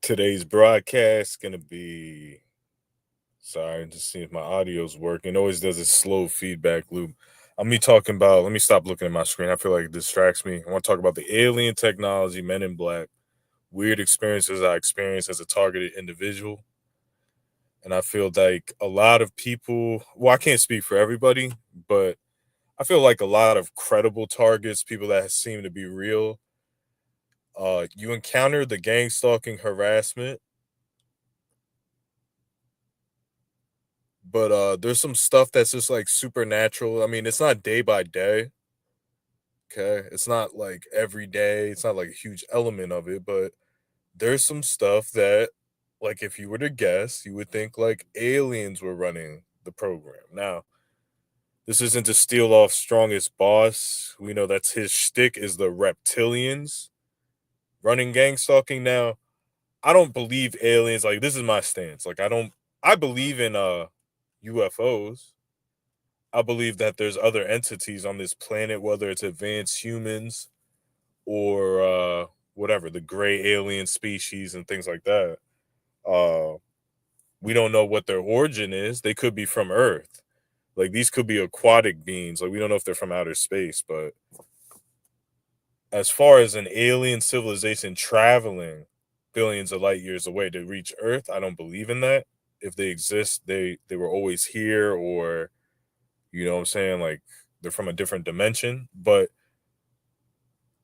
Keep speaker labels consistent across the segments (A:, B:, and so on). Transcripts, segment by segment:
A: Today's broadcast gonna be sorry, just seeing if my audio's working. It always does a slow feedback loop. I'm me talking about let me stop looking at my screen. I feel like it distracts me. I want to talk about the alien technology, men in black, weird experiences I experienced as a targeted individual. And I feel like a lot of people, well, I can't speak for everybody, but I feel like a lot of credible targets, people that seem to be real, you encounter the gang stalking harassment. But there's some stuff that's just like supernatural. I mean, it's not day by day. Okay. It's not like every day. It's not like a huge element of it, but there's some stuff that, like, if you were to guess, you would think like aliens were running the program. Now, this isn't to steal off strongest boss. We know that's his shtick is the reptilians running gang stalking. Now, I don't believe aliens. Like, this is my stance. Like, I believe in UFOs. I believe that there's other entities on this planet, whether it's advanced humans or whatever, the gray alien species and things like that. Uh, we don't know what their origin is. They could be from Earth. Like these could be aquatic beings. Like we don't know if they're from outer space, but as far as an alien civilization traveling billions of light years away to reach Earth, I don't believe in that. If they exist, they were always here or you know what I'm saying? Like they're from a different dimension. But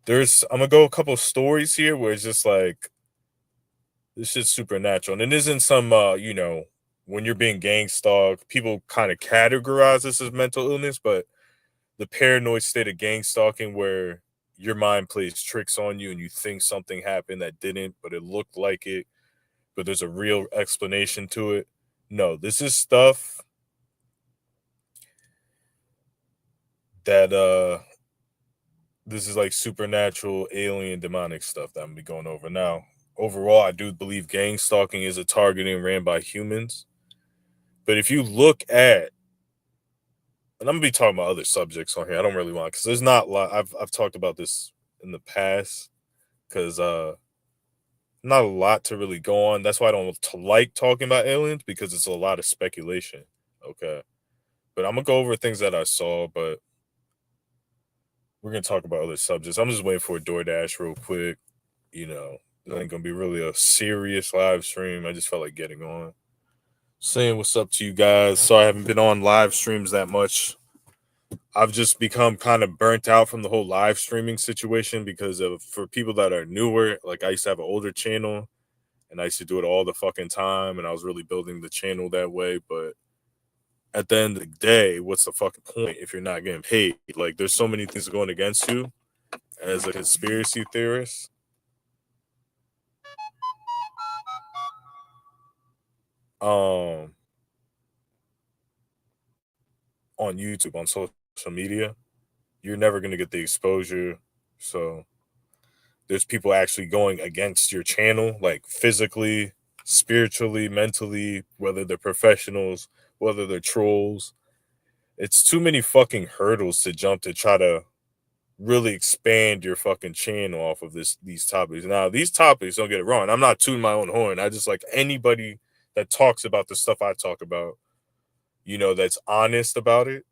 A: I'm gonna go a couple stories here where it's just like this shit's supernatural. And it isn't some when you're being gang stalked, people kind of categorize this as mental illness, but the paranoid state of gang stalking where your mind plays tricks on you and you think something happened that didn't, but it looked like it, but there's a real explanation to it. No, this is stuff that this is like supernatural, alien, demonic stuff that I'm gonna be going over now. Overall, I do believe gang stalking is a targeting ran by humans. But if you look at, and I'm gonna be talking about other subjects on here, I don't really want because there's not a lot. I've talked about this in the past because not a lot to really go on. That's why I don't like talking about aliens because it's a lot of speculation. Okay, but I'm gonna go over things that I saw, but we're gonna talk about other subjects. I'm just waiting for a DoorDash real quick. It ain't gonna be really a serious live stream. I just felt like getting on. Saying what's up to you guys. Sorry I haven't been on live streams that much. I've just become kind of burnt out from the whole live streaming situation because of for people that are newer, like I used to have an older channel and I used to do it all the fucking time and I was really building the channel that way. But at the end of the day, what's the fucking point if you're not getting paid? Like there's so many things going against you as a conspiracy theorist. Um on YouTube, on social media, you're never gonna get the exposure. So there's people actually going against your channel, like physically, spiritually, mentally, whether they're professionals, whether they're trolls. It's too many fucking hurdles to jump to try to really expand your fucking channel off of these topics. Now, these topics, don't get it wrong. I'm not tooting my own horn. I just like anybody that talks about the stuff I talk about, that's honest about it.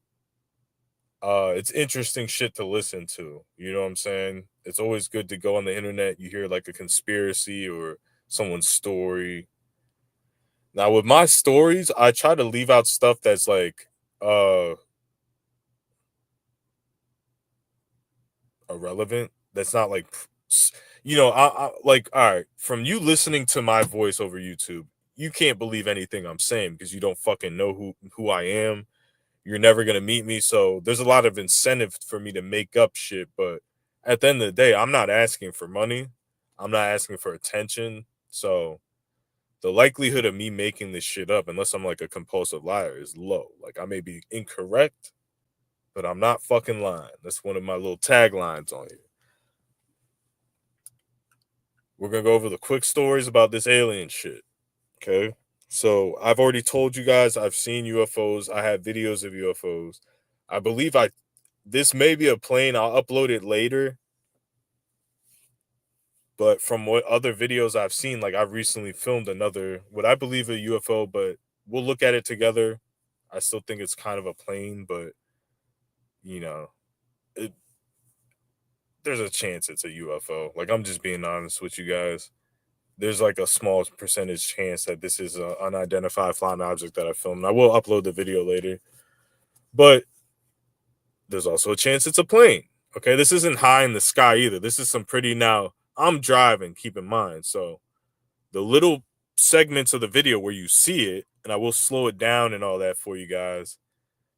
A: It's interesting shit to listen to. You know what I'm saying? It's always good to go on the internet. You hear like a conspiracy or someone's story. Now with my stories, I try to leave out stuff that's like uh irrelevant. That's not like I like all right, from you listening to my voice over YouTube, you can't believe anything I'm saying because you don't fucking know who I am. You're never gonna meet me. So there's a lot of incentive for me to make up shit. But at the end of the day, I'm not asking for money. I'm not asking for attention. So the likelihood of me making this shit up, unless I'm like a compulsive liar, is low. Like I may be incorrect, but I'm not fucking lying. That's one of my little taglines on here. We're gonna go over the quick stories about this alien shit. Okay. So I've already told you guys I've seen UFOs. I have videos of UFOs. I believe this may be a plane. I'll upload it later. But from what other videos I've seen, like I've recently filmed another, what I believe a UFO, but we'll look at it together. I still think it's kind of a plane, but you know, it, there's a chance it's a UFO. Like I'm just being honest with you guys. There's like a small percentage chance that this is an unidentified flying object that I filmed. I will upload the video later, but there's also a chance it's a plane. Okay, this isn't high in the sky either. This is some pretty now. I'm driving, keep in mind. So the little segments of the video where you see it, and I will slow it down and all that for you guys.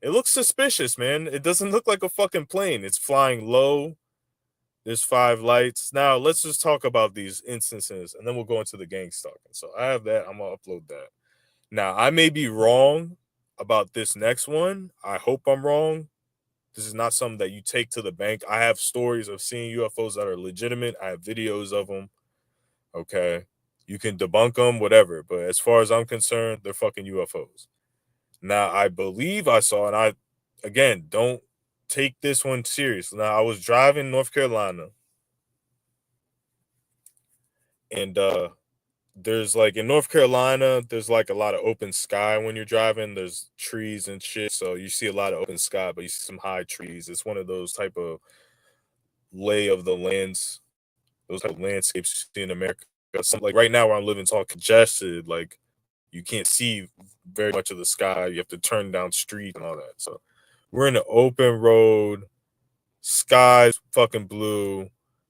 A: It looks suspicious, man. It doesn't look like a fucking plane. It's flying low. There's 5 lights. Now let's just talk about these instances, and then we'll go into the gang stalking. So I have that. I'm gonna upload that. Now I may be wrong about this next one. I hope I'm wrong. This is not something that you take to the bank. I have stories of seeing UFOs that are legitimate. I have videos of them. Okay. You can debunk them, whatever. But as far as I'm concerned, they're fucking UFOs. Now, I believe I saw, and I, again, don't take this one serious. Now, I was driving North Carolina, and there's like in North Carolina, there's like a lot of open sky when you're driving. There's trees and shit. So you see a lot of open sky, but you see some high trees. It's one of those type of lay of the lands, those type of landscapes you see in America. Some, like right now where I'm living, it's all congested. Like you can't see very much of the sky. You have to turn down street and all that. So we're in an open road. Sky's fucking blue.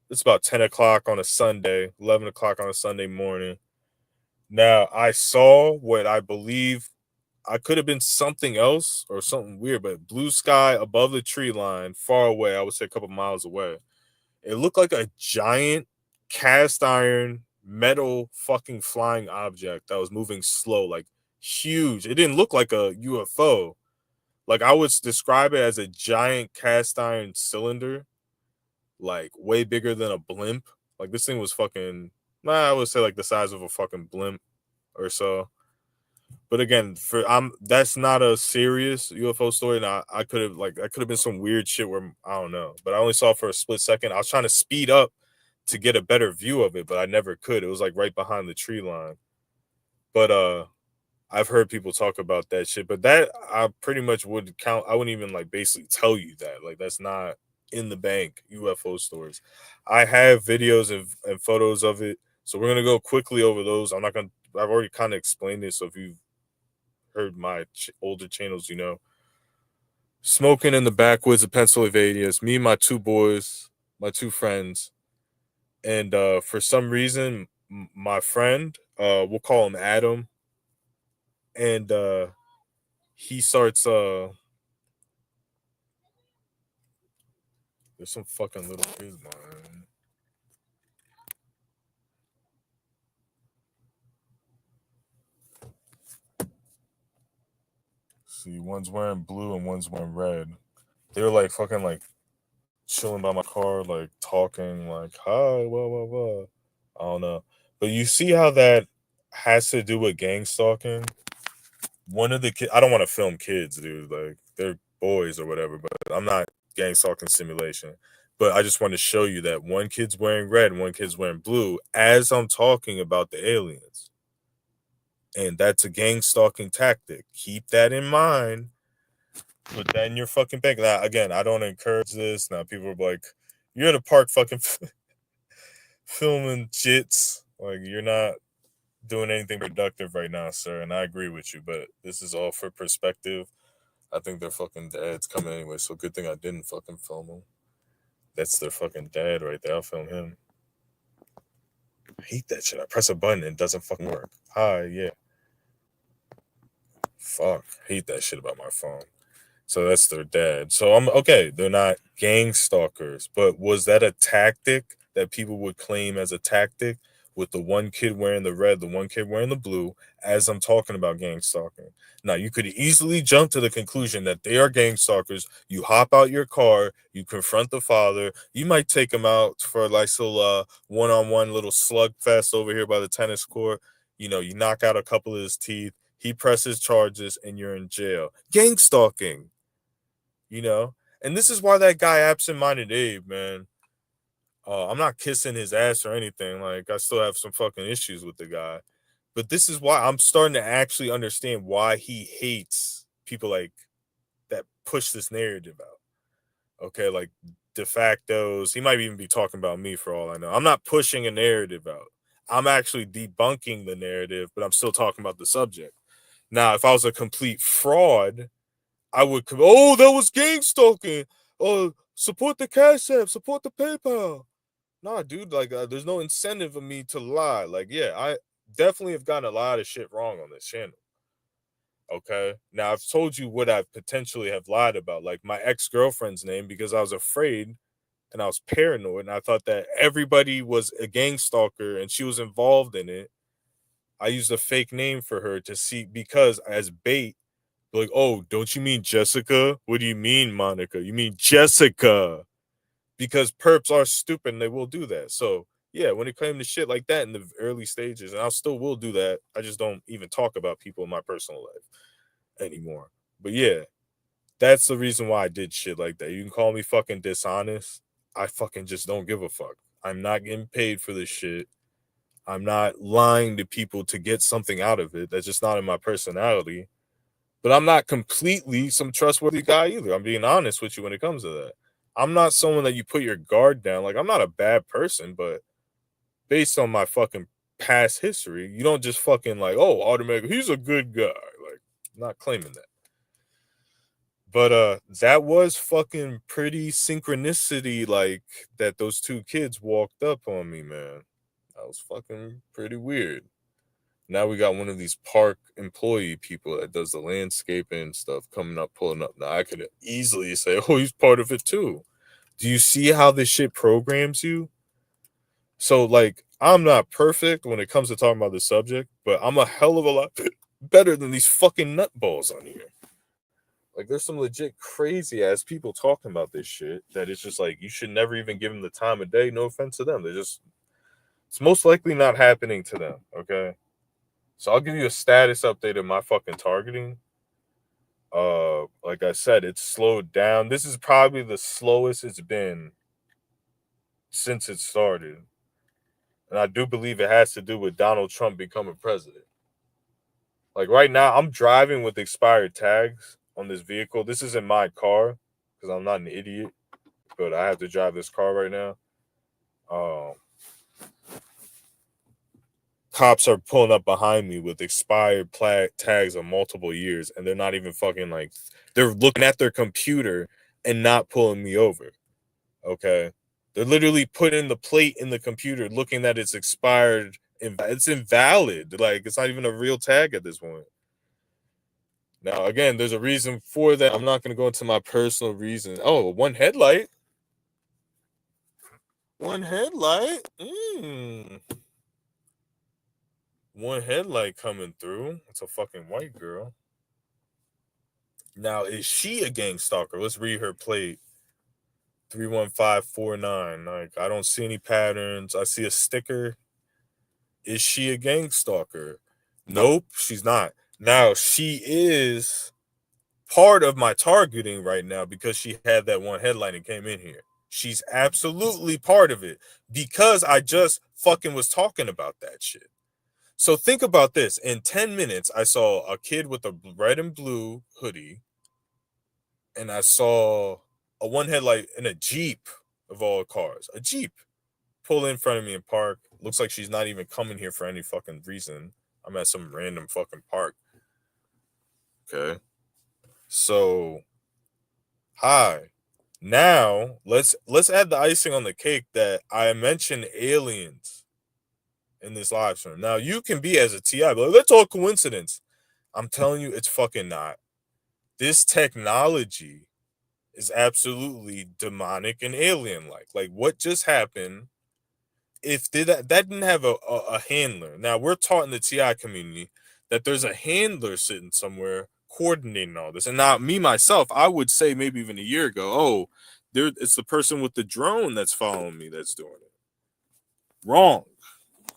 A: It's about 10 o'clock on a Sunday, 11 o'clock on a Sunday morning. Now I saw what I believe I could have been something else or something weird, but blue sky above the tree line, far away. I would say a couple miles away. It looked like a giant cast iron metal fucking flying object that was moving slow, like huge. It didn't look like a UFO. Like I would describe it as a giant cast iron cylinder, like way bigger than a blimp. Like this thing was fucking, I would say like the size of a fucking blimp or so. But again, for I'm that's not a serious UFO story. And I could have like that could have been some weird shit where I don't know. But I only saw it for a split second. I was trying to speed up to get a better view of it, but I never could. It was like right behind the tree line. But I've heard people talk about that shit. But that I pretty much would count. I wouldn't even like basically tell you that. Like that's not in the bank UFO stories. I have videos and photos of it. So we're gonna go quickly over those. I'm not gonna I've already kind of explained it. So if you heard my older channels, you know, smoking in the backwoods of Pennsylvania. It's me, my two boys, my two friends, and for some reason, my friend, we'll call him Adam, and he starts. There's some fucking little kids, man. See, one's wearing blue and one's wearing red. They were like fucking like chilling by my car, like talking, like hi, blah. I don't know, but you see how that has to do with gang stalking. One of the kids, I don't want to film kids, dude. Like they're boys or whatever, but I'm not gang stalking simulation. But I just want to show you that one kid's wearing red, and one kid's wearing blue as I'm talking about the aliens. And that's a gang stalking tactic. Keep that in mind. Put that in your fucking bank. Now, again, I don't encourage this. Now, people are like, you're in a park fucking filming jits. Like, you're not doing anything productive right now, sir. And I agree with you, but this is all for perspective. I think their fucking dad's coming anyway, so good thing I didn't fucking film them. That's their fucking dad right there. I'll film him. I hate that shit. I press a button and it doesn't fucking work. Hi, yeah. Fuck. Hate that shit about my phone. So that's their dad. So I'm okay. They're not gang stalkers, but was that a tactic that people would claim as a tactic with the one kid wearing the red, the one kid wearing the blue, as I'm talking about gang stalking? Now, you could easily jump to the conclusion that they are gang stalkers. You hop out your car, you confront the father, you might take him out for like little one-on-one little slugfest over here by the tennis court. You know, you knock out a couple of his teeth, he presses charges, and you're in jail. Gang stalking. You know, and this is why that guy absent-minded Abe, man, I'm not kissing his ass or anything. Like, I still have some fucking issues with the guy. But this is why I'm starting to actually understand why he hates people like that push this narrative out. Okay, like de factos. He might even be talking about me for all I know. I'm not pushing a narrative out. I'm actually debunking the narrative, but I'm still talking about the subject. Now, if I was a complete fraud, I would come, oh, that was gang stalking. Oh, support the Cash App, support the PayPal. Nah, dude, like, there's no incentive of me to lie. Like, yeah, I definitely have gotten a lot of shit wrong on this channel. Okay. Now, I've told you what I potentially have lied about, like my ex girlfriend's name, because I was afraid and I was paranoid and I thought that everybody was a gang stalker and she was involved in it. I used a fake name for her to see, because as bait, like, oh, don't you mean Jessica? What do you mean, Monica? You mean Jessica? Because perps are stupid and they will do that. So yeah, when it came to shit like that in the early stages, and I still will do that. I just don't even talk about people in my personal life anymore. But yeah, that's the reason why I did shit like that. You can call me fucking dishonest. I fucking just don't give a fuck. I'm not getting paid for this shit. I'm not lying to people to get something out of it. That's just not in my personality. But I'm not completely some trustworthy guy either. I'm being honest with you when it comes to that. I'm not someone that you put your guard down. Like, I'm not a bad person, but based on my fucking past history, you don't just fucking like, oh, automatically, he's a good guy. Like, I'm not claiming that. But that was fucking pretty synchronicity, like that those two kids walked up on me, man. That was fucking pretty weird. Now we got one of these park employee people that does the landscaping and stuff coming up, pulling up. Now I could easily say, oh, he's part of it too. Do you see how this shit programs you? So, like, I'm not perfect when it comes to talking about this subject, but I'm a hell of a lot better than these fucking nutballs on here. Like, there's some legit crazy ass people talking about this shit that it's just like, you should never even give them the time of day. No offense to them. They're just, it's most likely not happening to them. Okay. So I'll give you a status update of my fucking targeting. Like I said, it's slowed down. This is probably the slowest it's been since it started. And I do believe it has to do with Donald Trump becoming president. Like right now, I'm driving with expired tags on this vehicle. This isn't my car because I'm not an idiot, but I have to drive this car right now. Um, Cops are pulling up behind me with expired tags of multiple years, and they're not even fucking like, they're looking at their computer and not pulling me over. Okay, they're literally putting the plate in the computer, looking that it's expired. It's invalid. Like, it's not even a real tag at this point. Now, again, there's a reason for that. I'm not going to go into my personal reasons. Oh, one headlight. One headlight. One headlight coming through. It's a fucking white girl. Now, is she a gang stalker? Let's read her plate. 31549. Like, I don't see any patterns. I see a sticker. Is she a gang stalker? Nope, she's not. Now, she is part of my targeting right now because she had that one headline and came in here. She's absolutely part of it because I just fucking was talking about that shit. So think about this. In 10 minutes, I saw a kid with a red and blue hoodie, and I saw a one headlight in a Jeep of all cars. A Jeep pull in front of me and park. Looks like she's not even coming here for any fucking reason. I'm at some random fucking park. Okay. So, hi. Now, let's add the icing on the cake that I mentioned aliens in this live stream. Now, you can be as a TI, but that's all coincidence. I'm telling you, it's fucking not. This technology is absolutely demonic and alien like. Like, what just happened? If that didn't have a handler. Now, we're taught in the TI community that there's a handler sitting somewhere coordinating all this. And now, me myself, I would say maybe even a year ago, oh, it's the person with the drone that's following me that's doing it. Wrong.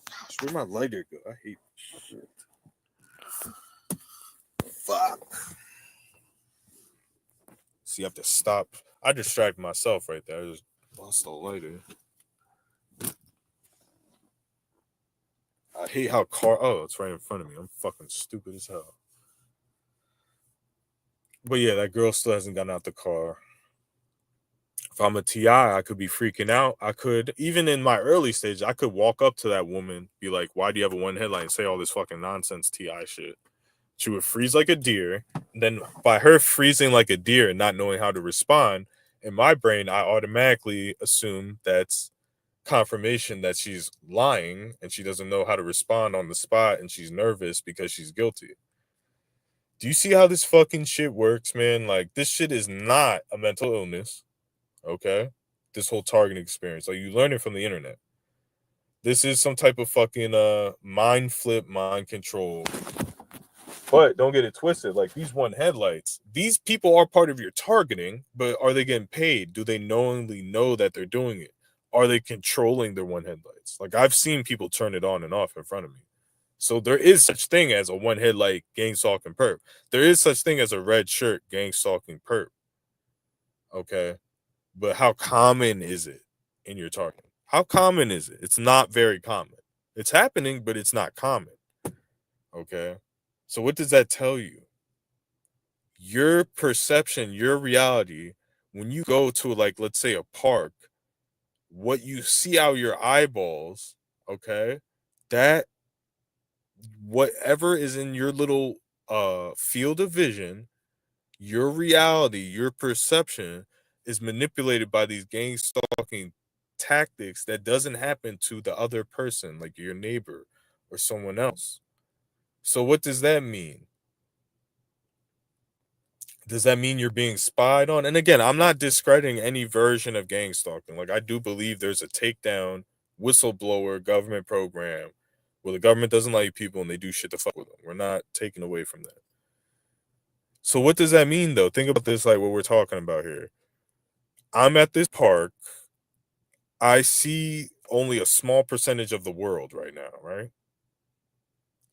A: Gosh, where'd my lighter go? I hate shit. Fuck. See, you have to stop. I distract myself right there. I just lost the lighter. I hate how car. Oh, it's right in front of me. I'm fucking stupid as hell. But yeah, that girl still hasn't gotten out the car. If I'm a TI, I could be freaking out. I could, even in my early stage, I could walk up to that woman, be like, why do you have a one headlight, and say all this fucking nonsense TI shit. She would freeze like a deer. And then by her freezing like a deer and not knowing how to respond, in my brain, I automatically assume that's confirmation that she's lying and she doesn't know how to respond on the spot and she's nervous because she's guilty. Do you see how this fucking shit works, man? Like, this shit is not a mental illness, okay? This whole targeting experience. Like, you learn it from the internet. This is some type of fucking mind flip, mind control. But don't get it twisted. Like, these one headlights, these people are part of your targeting, but are they getting paid? Do they knowingly know that they're doing it? Are they controlling their one headlights? Like, I've seen people turn it on and off in front of me. So there is such thing as a one headlight gang stalking perp. There is such thing as a red shirt gang stalking perp. Okay. But how common is it in your targeting? How common is it? It's not very common. It's happening, but it's not common. Okay. So what does that tell you? Your perception, your reality, when you go to, like, let's say a park, what you see out your eyeballs, okay, that whatever is in your little field of vision, your reality, your perception is manipulated by these gang stalking tactics that doesn't happen to the other person, like your neighbor or someone else. So what does that mean? Does that mean you're being spied on? And again, I'm not discrediting any version of gang stalking. Like, I do believe there's a takedown whistleblower government program where the government doesn't like people and they do shit to fuck with them. We're not taking away from that. So what does that mean though? Think about this, like what we're talking about here. I'm at this park. I see only a small percentage of the world right now, right?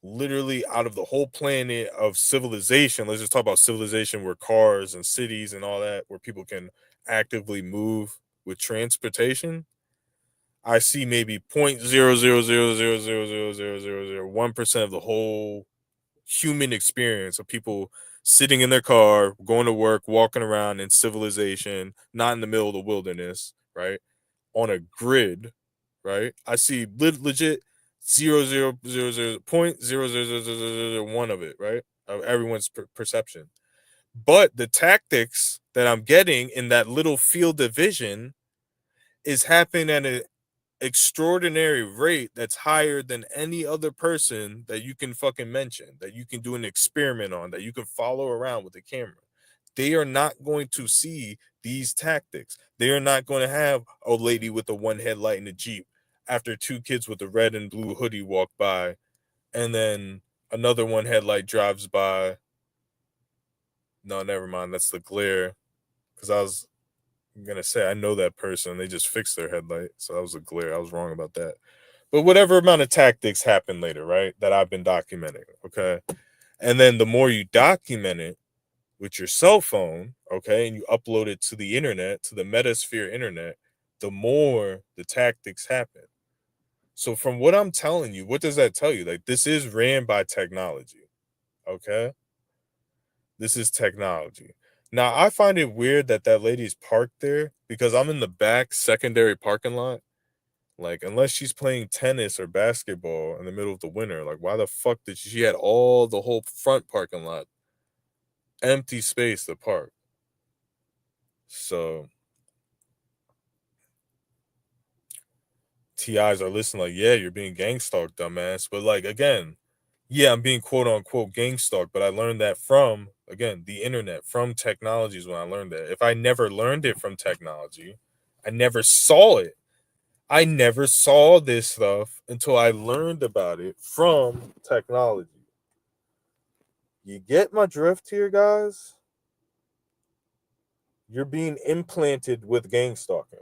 A: Literally out of the whole planet of civilization, let's just talk about civilization where cars and cities and all that, where people can actively move with transportation. I see maybe 0.00000000001% of the whole human experience of people sitting in their car, going to work, walking around in civilization, not in the middle of the wilderness, right? On a grid, right? I see legit 0.00001 of it, right? Of everyone's perception. But the tactics that I'm getting in that little field of vision is happening at an extraordinary rate that's higher than any other person that you can fucking mention, that you can do an experiment on, that you can follow around with a camera. They are not going to see these tactics. They are not going to have a lady with a one headlight in a Jeep after two kids with a red and blue hoodie walk by, and then another one headlight drives by. No, never mind. That's the glare. Because I was gonna say I know that person. They just fixed their headlight, so that was a glare. I was wrong about that. But whatever amount of tactics happen later, right? That I've been documenting. Okay. And then the more you document it with your cell phone, okay, and you upload it to the internet, to the metasphere internet, the more the tactics happen. So from what I'm telling you, what does that tell you? Like, this is ran by technology. Okay. This is technology. Now, I find it weird that that lady's parked there because I'm in the back secondary parking lot. Like, unless she's playing tennis or basketball in the middle of the winter, like, why the fuck did she had all the whole front parking lot empty space to park? So TIs are listening, like, yeah, you're being gang stalked, dumbass. But like, again, yeah, I'm being quote unquote gang stalked, but I learned that from, again, the internet, from technologies. When I learned that, if I never learned it from technology, I never saw it. I never saw this stuff until I learned about it from technology. You get my drift here, guys? You're being implanted with gang stalking.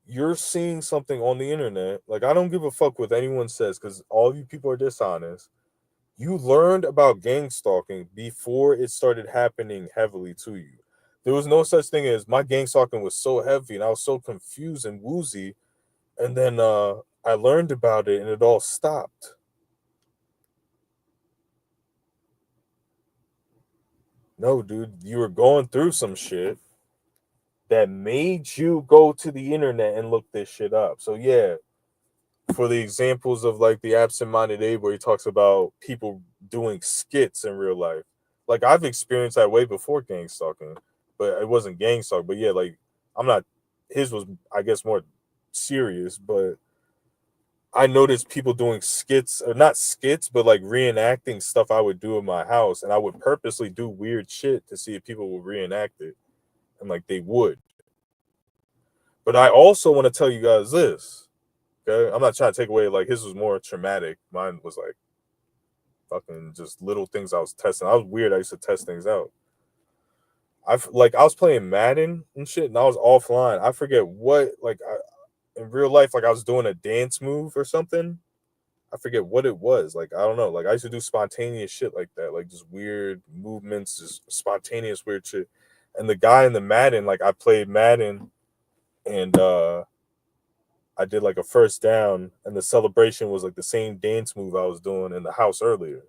A: You're seeing something on the internet. Like, I don't give a fuck what anyone says because all of you people are dishonest. You learned about gang stalking before it started happening heavily to you. There was no such thing as my gang stalking was so heavy and I was so confused and woozy. And then I learned about it and it all stopped. No, dude, you were going through some shit that made you go to the internet and look this shit up. So yeah, for the examples of like the absent-minded Abe where he talks about people doing skits in real life. Like I've experienced that way before gang stalking, but it wasn't gang stalk. But yeah, like I'm not. His was, I guess, more serious. But I noticed people doing skits, or not skits, but like reenacting stuff I would do in my house, and I would purposely do weird shit to see if people would reenact it, and like they would. But I also want to tell you guys this. Okay, I'm not trying to take away, like his was more traumatic. Mine was like fucking just little things I was testing. I was weird. I used to test things out. I was playing Madden and shit, and I was offline. I forget what in real life, like I was doing a dance move or something. I forget what it was. Like I don't know. Like I used to do spontaneous shit like that, like just weird movements, just spontaneous weird shit. And the guy in the Madden, like I played Madden, and I did like a first down, and the celebration was like the same dance move I was doing in the house earlier.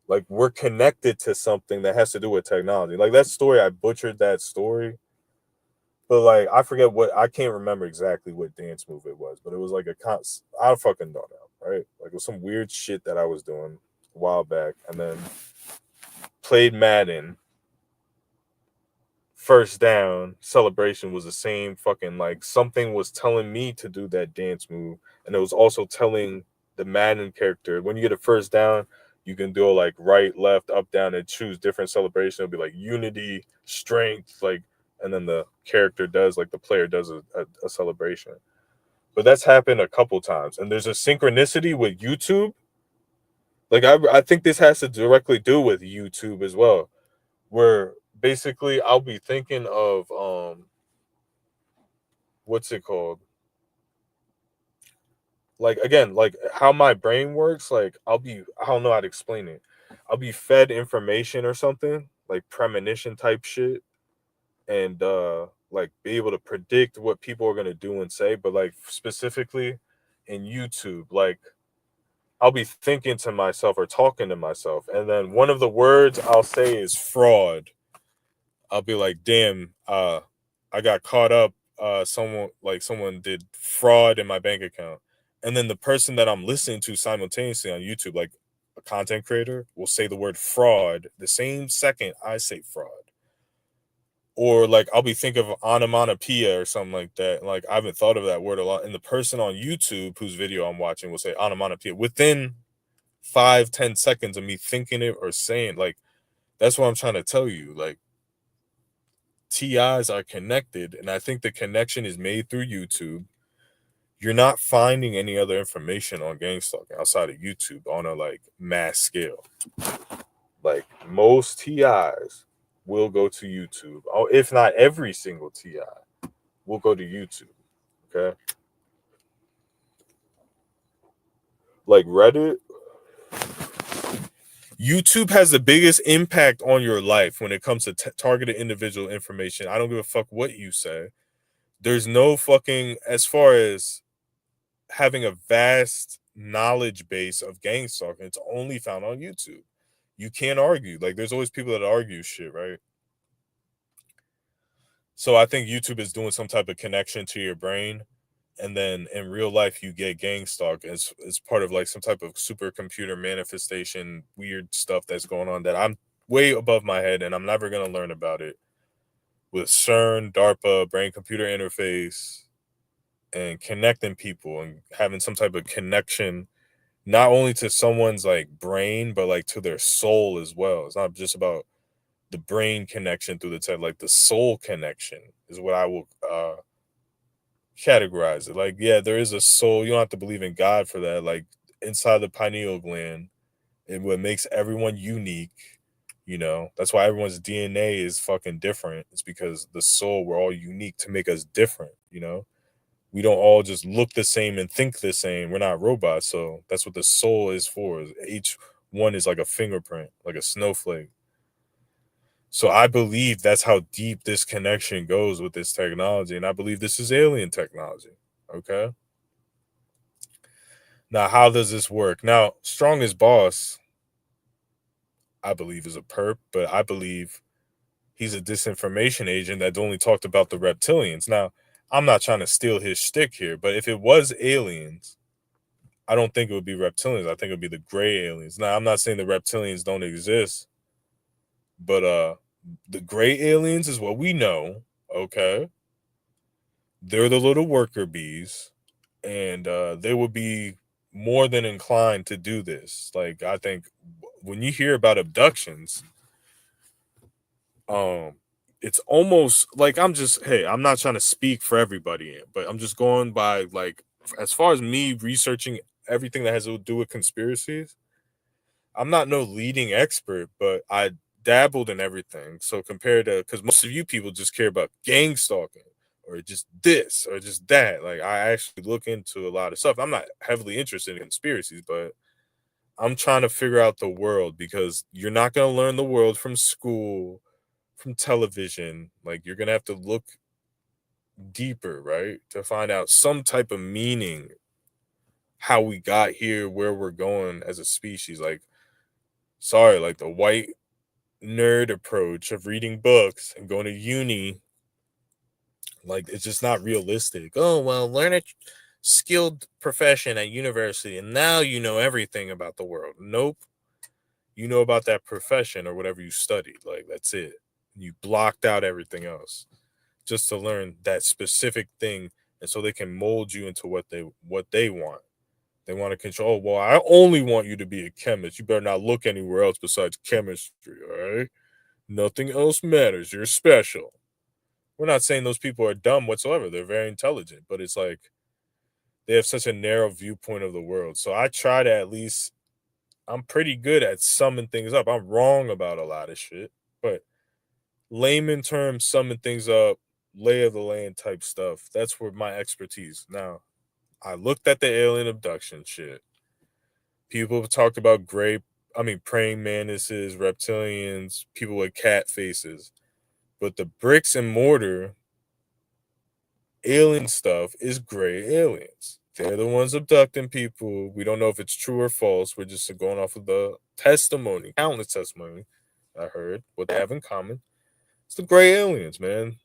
A: Like we're connected to something that has to do with technology. Like that story, I butchered that story, but like I forget what, I can't remember exactly what dance move it was, but it was like I fucking don't know, right? Like it was some weird shit that I was doing a while back, and then played Madden, first down, celebration was the same fucking, like something was telling me to do that dance move, and it was also telling the Madden character when you get a first down, you can do like right, left, up, down, and choose different celebration. It'll be like unity, strength, like, and then the character does, like the player does a celebration. But that's happened a couple times, and there's a synchronicity with YouTube. Like I think this has to directly do with YouTube as well, where basically I'll be thinking of what's it called? Like again, like how my brain works, like I don't know how to explain it. I'll be fed information or something, like premonition type shit, and like be able to predict what people are gonna do and say, but like specifically in YouTube, like I'll be thinking to myself or talking to myself, and then one of the words I'll say is fraud. I'll be like, damn, I got caught up. Someone did fraud in my bank account. And then the person that I'm listening to simultaneously on YouTube, like a content creator, will say the word fraud the same second I say fraud. Or like I'll be thinking of onomatopoeia or something like that. Like I haven't thought of that word a lot. And the person on YouTube whose video I'm watching will say onomatopoeia within 5-10 seconds of me thinking it or saying, like, that's what I'm trying to tell you. Like TIs are connected, and I think the connection is made through YouTube. You're not finding any other information on Gangstalking outside of YouTube on a like mass scale. Like most TIs will go to YouTube. Oh, if not every single TI will go to YouTube. Okay. Like Reddit, YouTube has the biggest impact on your life when it comes to targeted individual information. I don't give a fuck what you say. There's no fucking, as far as having a vast knowledge base of gang stalking, it's only found on YouTube. You can't argue. Like there's always people that argue shit, right? So I think YouTube is doing some type of connection to your brain. And then in real life you get gang stalk as part of like some type of supercomputer manifestation, weird stuff that's going on that I'm way above my head and I'm never gonna learn about it. With CERN, DARPA, brain computer interface, and connecting people and having some type of connection not only to someone's like brain, but like to their soul as well. It's not just about the brain connection through the tech, like the soul connection is what I will categorize it. Like, yeah, there is a soul. You don't have to believe in God for that. Like inside the pineal gland, and what makes everyone unique, that's why everyone's DNA is fucking different. It's because the soul, we're all unique to make us different. We don't all just look the same and think the same. We're not robots. So that's what the soul is for. Each one is like a fingerprint, like a snowflake. So I believe that's how deep this connection goes with this technology. And I believe this is alien technology. Okay. Now, how does this work? Now, Strongest Boss, I believe, is a perp, but I believe he's a disinformation agent that only talked about the reptilians. Now, I'm not trying to steal his shtick here, but if it was aliens, I don't think it would be reptilians. I think it would be the gray aliens. Now, I'm not saying the reptilians don't exist, but the gray aliens is what we know. Okay, they're the little worker bees, and they would be more than inclined to do this. Like, I think when you hear about abductions, um it's almost like I'm not trying to speak for everybody, but I'm just going by, like, as far as me researching everything that has to do with conspiracies. I'm not no leading expert, but I dabbled in everything. So compared to, because most of you people just care about gang stalking or just this or just that, like, I actually look into a lot of stuff. I'm not heavily interested in conspiracies, but I'm trying to figure out the world, because you're not going to learn the world from school, from television. Like, you're going to have to look deeper, right? To find out some type of meaning, how we got here, where we're going as a species. Like, sorry, like the white nerd approach of reading books and going to uni, like, it's just not realistic. Oh, well, learn a skilled profession at university and now you know everything about the world. Nope. You know about that profession or whatever you studied. Like, that's it. You blocked out everything else just to learn that specific thing, and so they can mold you into what they want. They want to control. Oh, well, I only want you to be a chemist. You better not look anywhere else besides chemistry, all right? Nothing else matters. You're special. We're not saying those people are dumb whatsoever. They're very intelligent, but it's like they have such a narrow viewpoint of the world. So I try to, at least, I'm pretty good at summing things up. I'm wrong about a lot of shit, but layman terms, summing things up, lay of the land type stuff. That's where my expertise. Now, I looked at the alien abduction shit. People have talked about praying mantises, reptilians, people with cat faces. But the bricks and mortar alien stuff is gray aliens. They're the ones abducting people. We don't know if it's true or false. We're just going off of the testimony, countless testimony I heard, what they have in common. It's the gray aliens, man.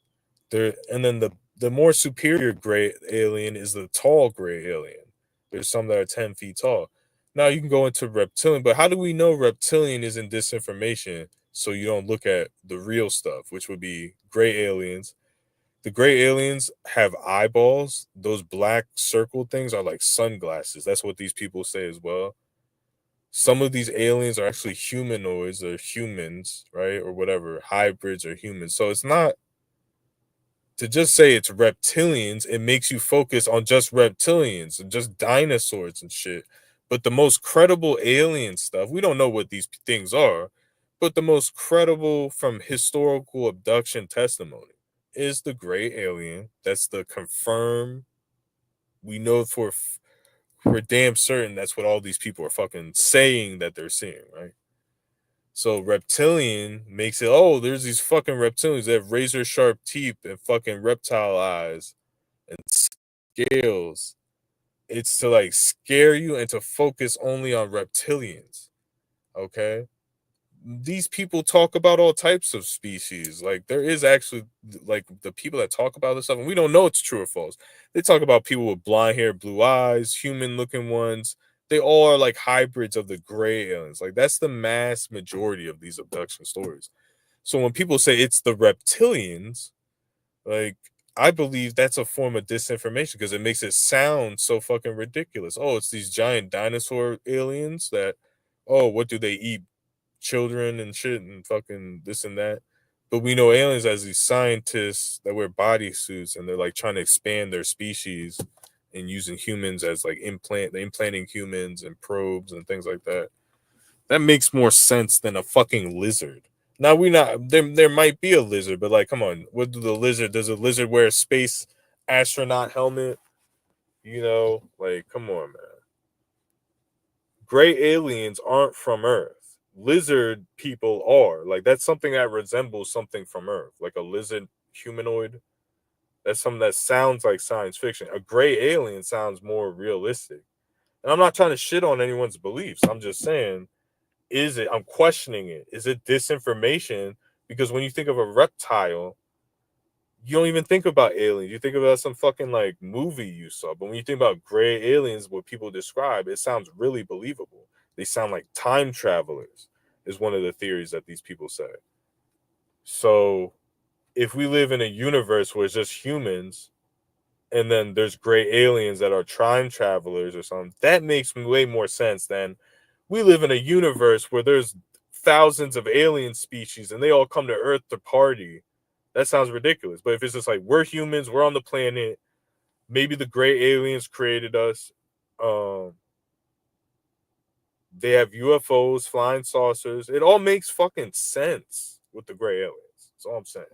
A: And then the more superior gray alien is the tall gray alien. There's some that are 10 feet tall. Now you can go into reptilian, but how do we know reptilian isn't disinformation? So you don't look at the real stuff, which would be gray aliens. The gray aliens have eyeballs. Those black circle things are like sunglasses. That's what these people say as well. Some of these aliens are actually humanoids or humans, right? Or whatever, hybrids or humans. So it's not to just say it's reptilians, it makes you focus on just reptilians and just dinosaurs and shit. But the most credible alien stuff, we don't know what these things are, but the most credible from historical abduction testimony is the gray alien. That's the confirmed. We know for damn certain that's what all these people are fucking saying that they're seeing, right? So reptilian makes it, oh, there's these fucking reptilians that have razor sharp teeth and fucking reptile eyes and scales. It's to, like, scare you and to focus only on reptilians. Okay? These people talk about all types of species. Like, there is actually, like, the people that talk about this stuff, and we don't know it's true or false. They talk about people with blonde hair, blue eyes, human looking ones. They all are like hybrids of the gray aliens. Like, that's the mass majority of these abduction stories. So when people say it's the reptilians, like, I believe that's a form of disinformation because it makes it sound so fucking ridiculous. Oh, it's these giant dinosaur aliens that, oh, what do they eat? Children and shit and fucking this and that. But we know aliens as these scientists that wear bodysuits and they're like trying to expand their species and using humans as like implanting humans and probes and things like that. That makes more sense than a fucking lizard. Now we not there might be a lizard, but like, come on, what do the lizard does a lizard wear a space astronaut helmet? Like, come on, man. Gray aliens aren't from Earth. Lizard people are. Like, that's something that resembles something from Earth, like a lizard humanoid. That's something that sounds like science fiction. A gray alien sounds more realistic. And I'm not trying to shit on anyone's beliefs. I'm just saying, is it? I'm questioning it. Is it disinformation? Because when you think of a reptile, you don't even think about aliens. You think about some fucking like movie you saw. But when you think about gray aliens, what people describe, it sounds really believable. They sound like time travelers, is one of the theories that these people say. So if we live in a universe where it's just humans, and then there's gray aliens that are time travelers or something, that makes way more sense than we live in a universe where there's thousands of alien species and they all come to Earth to party. That sounds ridiculous. But if it's just like we're humans, we're on the planet, maybe the gray aliens created us. Um, they have UFOs, flying saucers. It all makes fucking sense with the gray aliens. That's all I'm saying.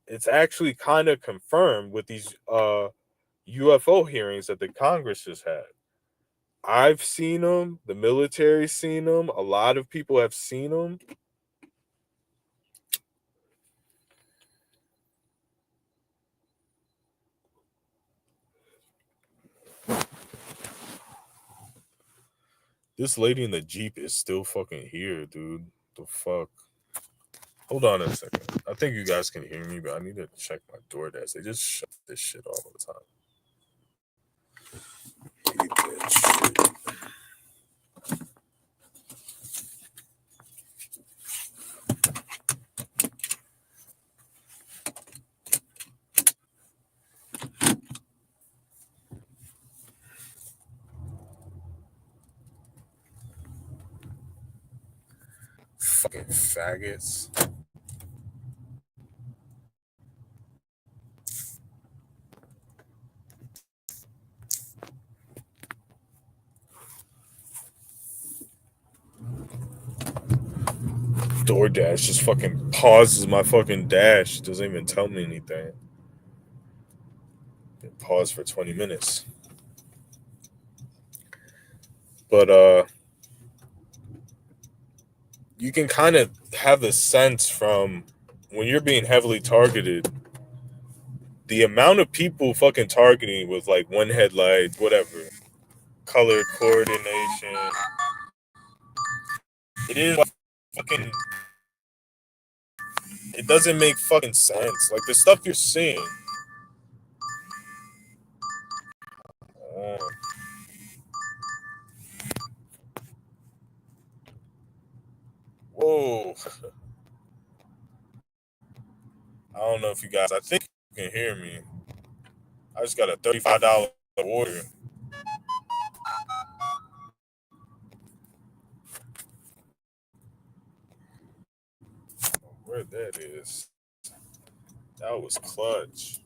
A: It's actually kind of confirmed with these UFO hearings that the Congress just had. I've seen them. The military's seen them. A lot of people have seen them. This lady in the Jeep is still fucking here, dude. The fuck? Hold on a second. I think you guys can hear me, but I need to check my DoorDash. They just shut this shit all the time. Hate that shit. Fucking faggots. DoorDash just fucking pauses my fucking dash. Doesn't even tell me anything. It paused for 20 minutes. But you can kind of have the sense from when you're being heavily targeted, the amount of people fucking targeting with like one headlight, whatever, color coordination. It is fucking. It doesn't make fucking sense. Like the stuff you're seeing. Oh, whoa. I don't know if you guys. I think you can hear me. I just got a $35 order. Where that is? That was clutch.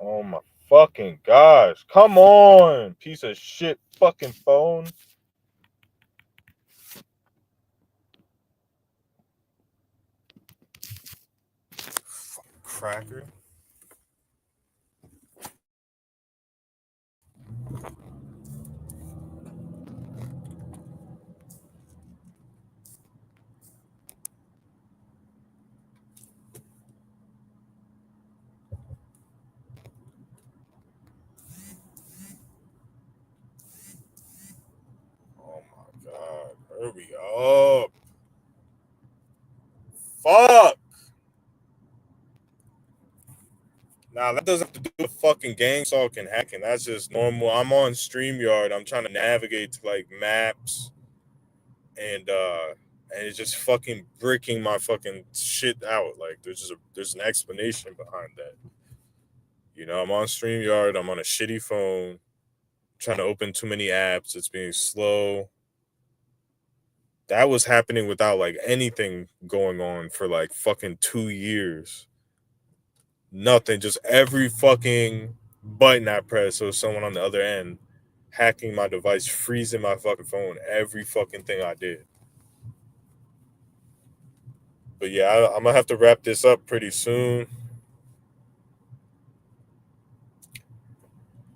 A: Oh my fucking gosh. Come on, piece of shit fucking phone. Cracker. Oh my god. Hurry up. Fuck. Nah, that doesn't have to do with fucking gang stalking hacking. That's just normal. I'm on StreamYard. I'm trying to navigate to like maps and it's just fucking bricking my fucking shit out. Like there's an explanation behind that. You know, I'm on StreamYard, I'm on a shitty phone, trying to open too many apps, it's being slow. That was happening without like anything going on for like fucking 2 years. Nothing, just every fucking button I press, so someone on the other end hacking my device, freezing my fucking phone, every fucking thing I did. But yeah, I'm gonna have to wrap this up pretty soon.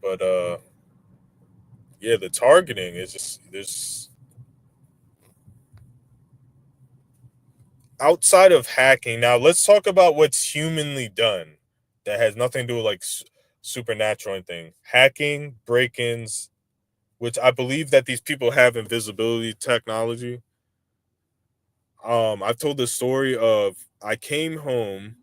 A: But yeah, the targeting is just there's outside of hacking. Now let's talk about what's humanly done that has nothing to do with like supernatural anything. Hacking, break-ins, which I believe that these people have invisibility technology. I've told the story of I came home,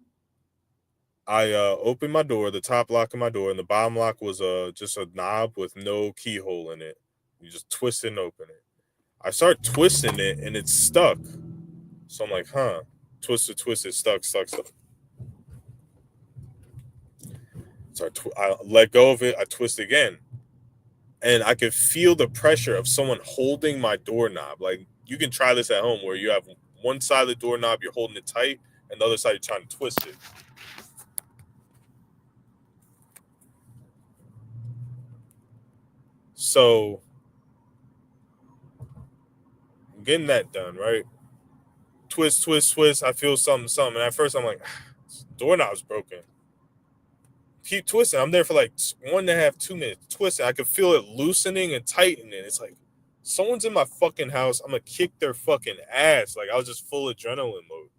A: I opened my door, the top lock of my door, and the bottom lock was just a knob with no keyhole in it. You just twist it and open it. I start twisting it and it's stuck. So I'm like, huh. Twist it, stuck. So I let go of it. I twist again, and I could feel the pressure of someone holding my doorknob. Like you can try this at home, where you have one side of the doorknob, you're holding it tight, and the other side you're trying to twist it. So I'm getting that done, right? Twist. I feel something. And at first I'm like, doorknob's broken. Keep twisting. I'm there for like 1.5, 2 minutes twisting. I could feel it loosening and tightening. It's like someone's in my fucking house. I'm gonna kick their fucking ass. Like I was just full adrenaline mode.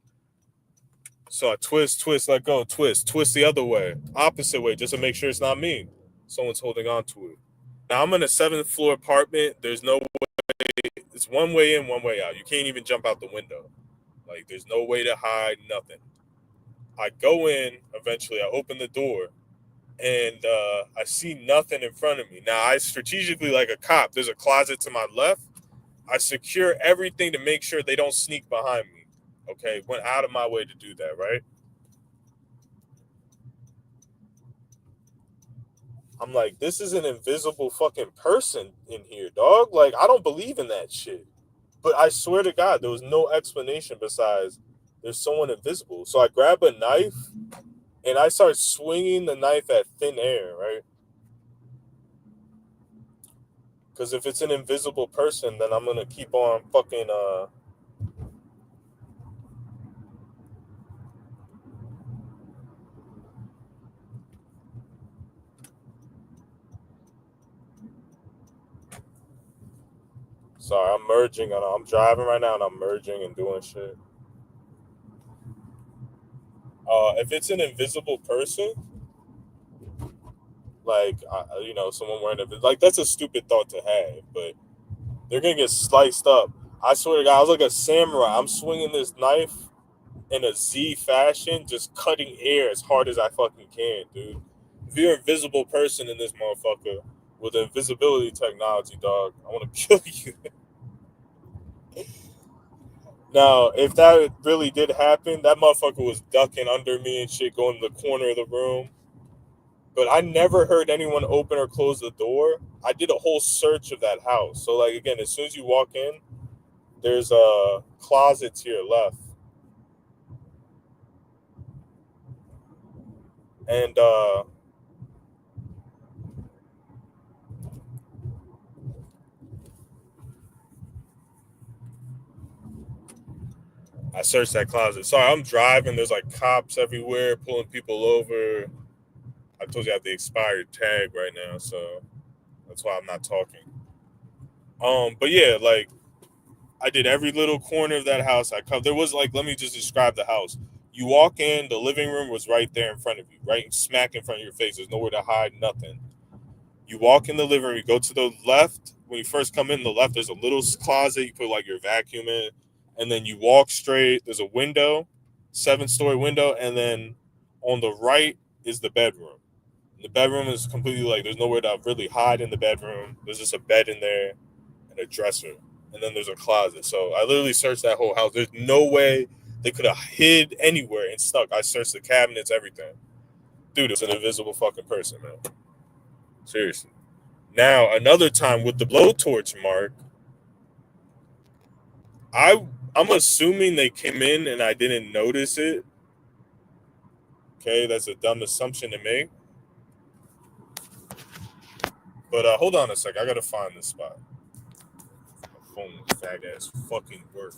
A: So I twist, let go, twist the other way, opposite way, just to make sure it's not me. Someone's holding on to it. Now I'm in a 7th floor apartment. There's no way. It's one way in, one way out. You can't even jump out the window. Like there's no way to hide, nothing. I go in. Eventually, I open the door and I see nothing in front of me. Now I strategically, like a cop, there's a closet to my left. I secure everything to make sure they don't sneak behind me. Okay, went out of my way to do that, right? I'm like, this is an invisible fucking person in here, dog. Like, I don't believe in that shit. But I swear to God, there was no explanation besides there's someone invisible. So I grab a knife and I start swinging the knife at thin air, right? Because if it's an invisible person, then I'm gonna keep on fucking. Sorry, I'm merging. I'm driving right now, and I'm merging and doing shit. If it's an invisible person, like someone wearing like that's a stupid thought to have, but they're gonna get sliced up. I swear to God, I was like a samurai. I'm swinging this knife in a Z fashion, just cutting air as hard as I fucking can, dude. If you're an invisible person in this motherfucker with invisibility technology, dog, I want to kill you. Now, if that really did happen, that motherfucker was ducking under me and shit, going to the corner of the room. But I never heard anyone open or close the door. I did a whole search of that house. So, like, again, as soon as you walk in, there's closets here left. And I searched that closet. Sorry, I'm driving. There's like cops everywhere pulling people over. I told you I have the expired tag right now, so that's why I'm not talking. But yeah, like I did every little corner of that house. I covered. There was like, let me just describe the house. You walk in, the living room was right there in front of you, right smack in front of your face. There's nowhere to hide, nothing. You walk in the living room, you go to the left. When you first come in, the left, there's a little closet. You put like your vacuum in, and then you walk straight. There's a window, 7-story window, and then on the right is the bedroom. The bedroom is completely like there's nowhere to really hide in the bedroom. There's just a bed in there and a dresser, and then there's a closet. So I literally searched that whole house. There's no way they could have hid anywhere and stuck. I searched the cabinets, everything. Dude, it's an invisible fucking person, man. Seriously. Now, another time with the blowtorch mark, I'm assuming they came in and I didn't notice it. Okay, that's a dumb assumption to make. But hold on a sec. I gotta find this spot. My phone fag ass fucking work.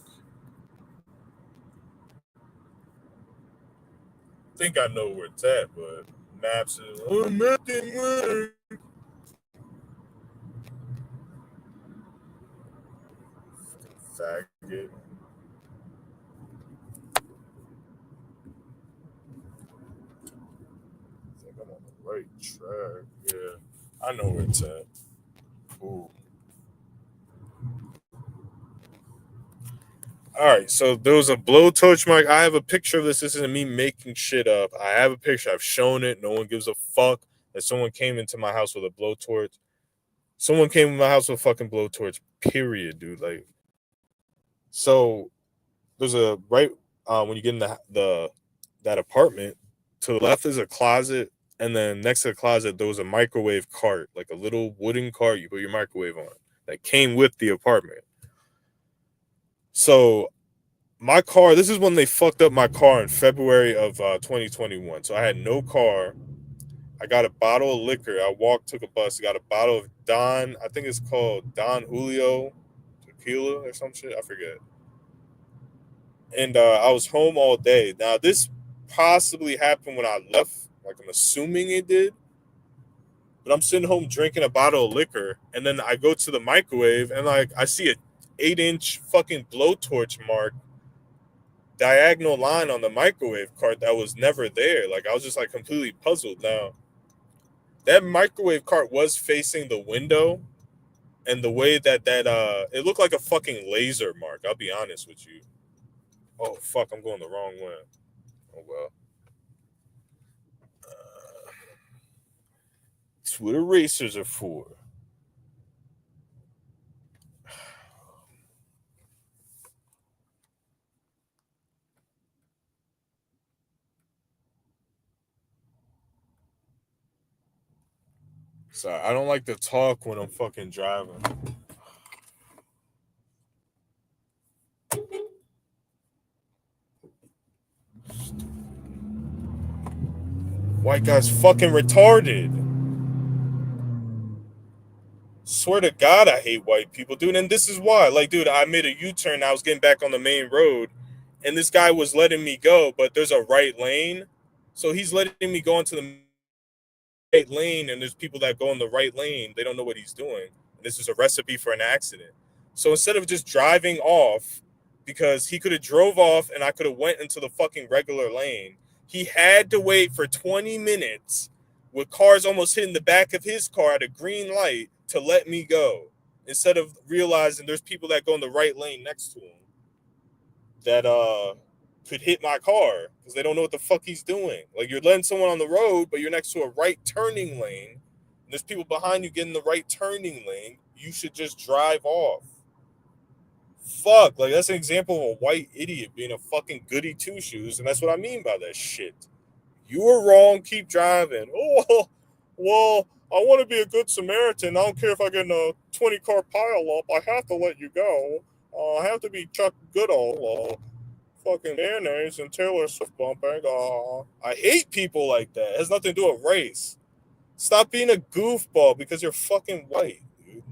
A: I think I know where it's at, but maps is nothing work. Faggot. I think I'm on the right track. Yeah, I know where it's at. Ooh. All right, so there was a blowtorch mic. I have a picture of this. This isn't me making shit up. I have a picture. I've shown it. No one gives a fuck that someone came into my house with a blowtorch. Someone came in my house with a fucking blowtorch. Period, dude. Like, so there's a right when you get in the that apartment. To the left is a closet, and then next to the closet there was a microwave cart, like a little wooden cart you put your microwave on, that came with the apartment. So my car, this is when they fucked up my car in February of 2021. So I had no car. I got a bottle of liquor. I walked, took a bus, got a bottle of Don, I think it's called Don Julio tequila or some shit. I forget. And I was home all day. Now, this possibly happened when I left. Like, I'm assuming it did. But I'm sitting home drinking a bottle of liquor. And then I go to the microwave and, like, I see a 8-inch fucking blowtorch mark diagonal line on the microwave cart that was never there. Like, I was just like completely puzzled. Now, that microwave cart was facing the window, and the way that it looked like a fucking laser mark. I'll be honest with you. Oh fuck, I'm going the wrong way. Oh well. It's what erasers are for. Sorry, I don't like to talk when I'm fucking driving. White guy's fucking retarded. Swear to God, I hate white people, dude. And this is why. Like, dude, I made a U-turn. I was getting back on the main road, and this guy was letting me go, but there's a right lane. So he's letting me go into the right lane, and there's people that go in the right lane. They don't know what he's doing. This is a recipe for an accident. So instead of just driving off, because he could have drove off and I could have went into the fucking regular lane, he had to wait for 20 minutes with cars almost hitting the back of his car at a green light to let me go. Instead of realizing there's people that go in the right lane next to him that could hit my car because they don't know what the fuck he's doing. Like, you're letting someone on the road, but you're next to a right turning lane. And there's people behind you getting the right turning lane. You should just drive off. Fuck, like, that's an example of a white idiot being a fucking goody two shoes, and that's what I mean by that shit. You were wrong. Keep driving. Oh, well, I want to be a good Samaritan. I don't care if I get in a 20-car pile up. I have to let you go. I have to be Chuck Goodall. Fucking mayonnaise and Taylor Swift bumping. I hate people like that. It has nothing to do with race. Stop being a goofball because you're fucking white, dude.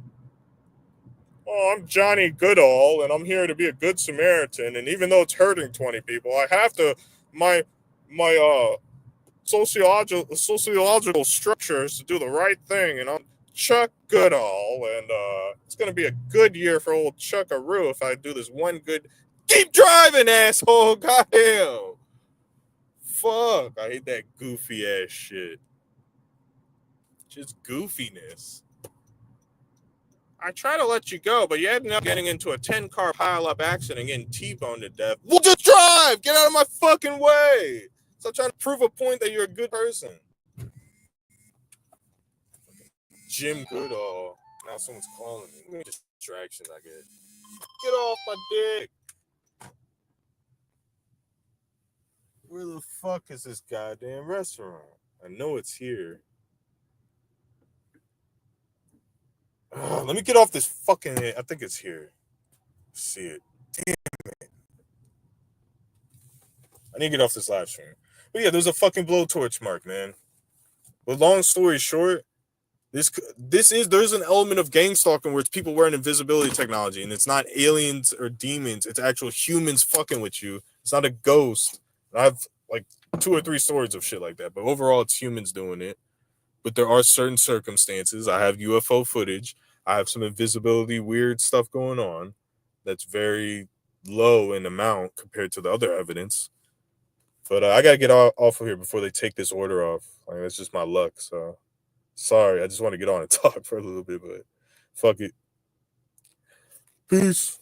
A: Oh, I'm Johnny Goodall, and I'm here to be a good Samaritan. And even though it's hurting 20 people, I have to my sociological structures to do the right thing. And I'm Chuck Goodall, and it's gonna be a good year for old Chuckaroo if I do this one good. Keep driving, asshole! Goddamn! Fuck! I hate that goofy ass shit. Just goofiness. I try to let you go, but you ended up getting into a 10-car pile-up accident and getting T-boned to death. Well, just drive! Get out of my fucking way! Stop trying to prove a point that you're a good person. Jim Goodall. Now someone's calling me. What distractions I get. Get off my dick! Where the fuck is this goddamn restaurant? I know it's here. Let me get off this fucking. I think it's here. See it. Damn it. I need to get off this live stream. But yeah, there's a fucking blowtorch mark, man. But long story short, There's an element of gang stalking where it's people wearing invisibility technology, and it's not aliens or demons. It's actual humans fucking with you. It's not a ghost. I have like 2 or 3 stories of shit like that, but overall, it's humans doing it. But there are certain circumstances. I have UFO footage. I have some invisibility weird stuff going on that's very low in amount compared to the other evidence. But I gotta get off of here before they take this order off. Like that's just my luck. So sorry, I just want to get on and talk for a little bit, but fuck it. Peace.